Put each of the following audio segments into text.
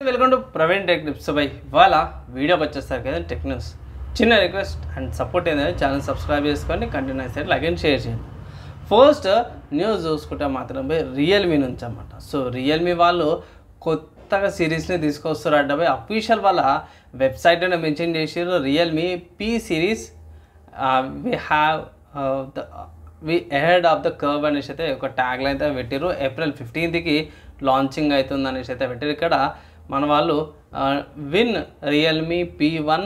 Welcome to Praveen tech tips by ఇవాళ వీడియోకి వచ్చేస్తారు కదా టెక్ న్యూస్. చిన్న రిక్వెస్ట్ అండ్ సపోర్ట్ ఏంటంటే ఛానల్ సబ్స్క్రైబ్ చేసుకొని కంటిన్యూస్ అయితే లైక్ అండ్ షేర్ చేయండి. ఫస్ట్ న్యూస్ చూసుకుంటే మాత్రమే రియల్మీ నుంచి అన్నమాట. సో రియల్మీ వాళ్ళు కొత్తగా సిరీస్ని తీసుకొస్తారు అంటే అఫీషియల్ వాళ్ళ వెబ్సైట్లోనే మెన్షన్ చేసారు. Realme P series we ahead of the curve అనేసి అయితే ఒక ట్యాగ్లో అయితే పెట్టారు. ఏప్రిల్ 15కి లాంచింగ్ అవుతుంది అనేసి అయితే పెట్టారు. ఇక్కడ మన వాళ్ళు విన్ రియల్మీ P1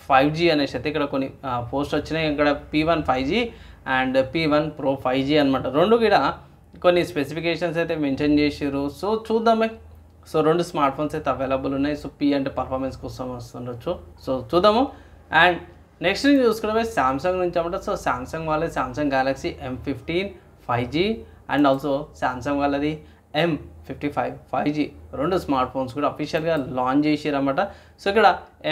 5G అనేసి అయితే ఇక్కడ కొన్ని పోస్ట్ వచ్చినాయి. ఇక్కడ P1 5G and P1 Pro 5G అనమాట. రెండు కూడా కొన్ని స్పెసిఫికేషన్స్ అయితే మెన్షన్ చేసారు. సో చూద్దామే. సో రెండు స్మార్ట్ ఫోన్స్ అయితే అవైలబుల్ ఉన్నాయి. సో P అంటే పర్ఫార్మెన్స్ కోసం వస్తుండొచ్చు. సో చూద్దాము. అండ్ నెక్స్ట్ చూసుకుంటే సామ్సంగ్ నుంచి అన్నమాట. సో సామ్సంగ్ వాళ్ళది Samsung Galaxy M15 5G and also Samsung వాళ్ళది M55 5G రెండు స్మార్ట్ ఫోన్స్ కూడా అఫీషియల్గా లాంచ్ చేసారన్నమాట. సో ఇక్కడ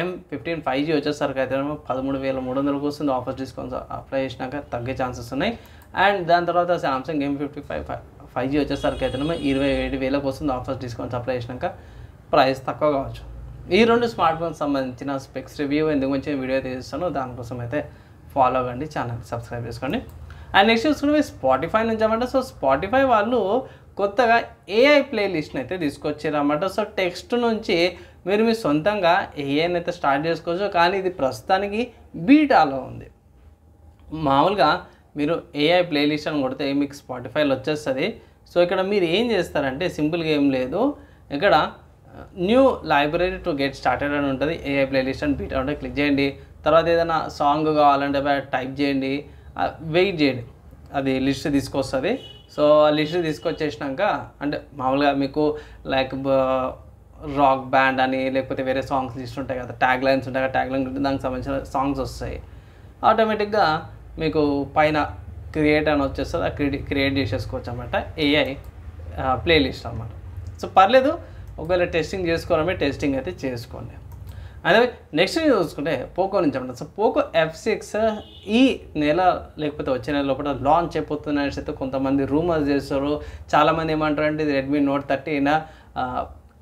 M15 5G వచ్చేసరికి అయితే 13,300 వస్తుంది. ఆఫర్ డిస్కౌంట్స్ అప్లై చేసినాక తగ్గే ఛాన్సెస్ ఉన్నాయి. అండ్ దాని తర్వాత సామ్సంగ్ M55 5G వచ్చేసరికి అయితే 27,000 వస్తుంది. ఆఫర్ డిస్కౌంట్స్ అప్లై చేసినాక ప్రైస్ తక్కువ కావచ్చు. ఈ రెండు స్మార్ట్ ఫోన్స్ సంబంధించిన స్పెక్స్ రివ్యూ ఎందుకు మంచి వీడియో తీస్తాను, దానికోసం అయితే ఫాలో అవ్వండి, ఛానల్ సబ్స్క్రైబ్ చేసుకోండి. అండ్ నెక్స్ట్ చూసుకుంటే స్పాటిఫై నుంచి అన్నమాట. సో స్పాటిఫై వాళ్ళు కొత్తగా AI ప్లేలిస్ట్ని అయితే తీసుకొచ్చారన్నమాట. సో టెక్స్ట్ నుంచి మీరు మీ సొంతంగా ఏఐని అయితే స్టార్ట్ చేసుకోవచ్చు. కానీ ఇది ప్రస్తుతానికి బీటాలో ఉంది. మామూలుగా మీరు AI ప్లేలిస్ట్ అని కొడితే మీకు స్పాటిఫైలో వచ్చేస్తుంది. సో ఇక్కడ మీరు ఏం చేస్తారంటే సింపుల్గా ఏం లేదు, ఇక్కడ new library to get started అని ఉంటుంది. AI ప్లేలిస్ట్ అని బీటా ఉంటే క్లిక్ చేయండి. తర్వాత ఏదైనా సాంగ్ కావాలంటే టైప్ చేయండి, వెయిట్ చేయండి, అది లిస్ట్ తీసుకొస్తుంది. సో ఆ లిస్ట్ తీసుకొచ్చేసినాక అంటే మామూలుగా మీకు లైక్ రాక్ బ్యాండ్ అని లేకపోతే వేరే సాంగ్స్ లిస్ట్ ఉంటాయి కదా, ట్యాగ్ లైన్స్ ఉంటాయి కదా, ట్యాగ్ లైన్ దానికి సంబంధించిన సాంగ్స్ వస్తాయి. ఆటోమేటిక్గా మీకు పైన క్రియేట్ అని వచ్చేస్తుంది. ఆ క్రియేట్ చేసేసుకోవచ్చు అన్నమాట AI ప్లేలిస్ట్ అన్నమాట. సో పర్లేదు, ఒకవేళ టెస్టింగ్ చేసుకోవాలంటే టెస్టింగ్ అయితే చేసుకోండి. అదే నెక్స్ట్ చూసుకుంటే పోకో నుంచి అన్నమాట. సో పోకో F6 ఈ నెల లేకపోతే వచ్చే నెల లోపల లాంచ్ అయిపోతుంది అనేసి అయితే కొంతమంది రూమర్స్ చేస్తారు. చాలామంది ఏమంటారు అంటే ఇది రెడ్మీ Note 13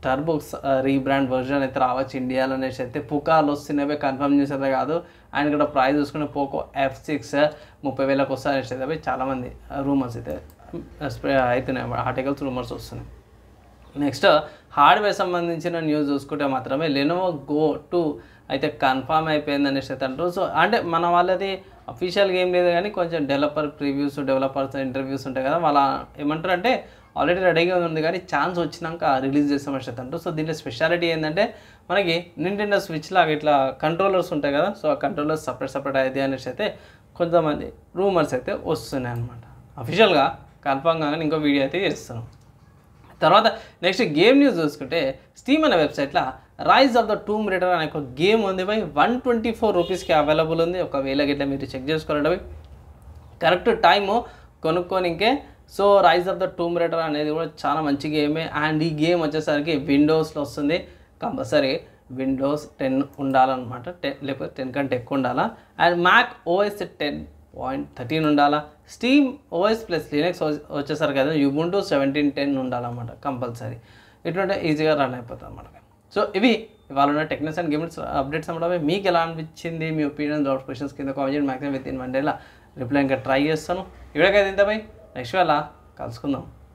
టర్బోక్స్ రీబ్రాండ్ వర్జన్ అయితే రావచ్చు ఇండియాలో అనేసి అయితే పుకార్లు వస్తున్నాయి. కన్ఫర్మ్ చేసేదే కాదు. అండ్ ఇక్కడ ప్రైస్ చూసుకుంటే పోకో F6 30,000 వస్తుంది అనేసి అయితే చాలామంది రూమర్స్ అయితే అవుతున్నాయి, ఆర్టికల్స్ రూమర్స్ వస్తున్నాయి. నెక్స్ట్ హార్డ్వేర్ సంబంధించిన న్యూస్ చూసుకుంటే మాత్రమే లెనోవో Go 2 అయితే కన్ఫర్మ్ అయిపోయింది అనేసి అయితే అంటారు. సో అంటే మన వాళ్ళది అఫీషియల్గా ఏం లేదు కానీ కొంచెం డెవలపర్ ప్రివ్యూస్, డెవలపర్స్ ఇంటర్వ్యూస్ ఉంటాయి కదా, వాళ్ళ ఏమంటారు అంటే ఆల్రెడీ రెడీగా ఉంది కానీ ఛాన్స్ వచ్చినాక రిలీజ్ చేస్తామని అయితే అంటారు. సో దీంట్లో స్పెషాలిటీ ఏంటంటే మనకి నింటెండో స్విచ్ లాగా ఇట్లా కంట్రోలర్స్ ఉంటాయి కదా, సో ఆ కంట్రోలర్స్ సపరేట్ అయితే అనేసి అయితే కొంతమంది రూమర్స్ అయితే వస్తున్నాయి అనమాట. అఫీషియల్గా కన్ఫర్మ్ కాగానే ఇంకో వీడియో అయితే చేస్తాను. తర్వాత నెక్స్ట్ గేమ్ న్యూస్ చూసుకుంటే స్టీమ్ అనే వెబ్సైట్లో Rise of the tomb Raider అనే ఒక గేమ్ ఉంది బై 124 రూపీస్కి అవైలబుల్ ఉంది. ఒకవేళ గిట్లా మీరు చెక్ చేసుకోవాలంటే కరెక్ట్ టైము కొనుక్కోనికే. So rise of the tomb raider అనేది కూడా చాలా మంచి గేమే. అండ్ ఈ గేమ్ వచ్చేసరికి విండోస్లో వస్తుంది. కంపల్సరీ విండోస్ 10 ఉండాలన్నమాట, లేకపోతే 10 కంటే ఎక్కువ ఉండాలా. అండ్ మ్యాక్ OS 10.13 ఉండాలా. స్టీమ్ OS ప్లస్ లినక్స్ వచ్చేసరికి కదా Ubuntu 17.10 ఉండాలన్నమాట కంపల్సరీ. ఇటువంటి ఈజీగా రన్ అయిపోతుంది అన్నమాట. సో ఇవి ఇవాళ ఉన్న టెక్నిక్స్ అండ్ గేమ్స్ అప్డేట్స్ అన్నమాట. మీకు ఎలా అనిపించింది, మీ ఒపీనియన్, డౌట్, క్వశ్చన్స్ కింద కామెంట్ చేయండి. మ్యాక్సిమం విత్ ఇన్ 1 డేలో రిప్లై ఇంకా ట్రై చేస్తాను. ఇవిడకైతే ఇంత బై నెక్స్ట్ వేళ కలుసుకుందాం.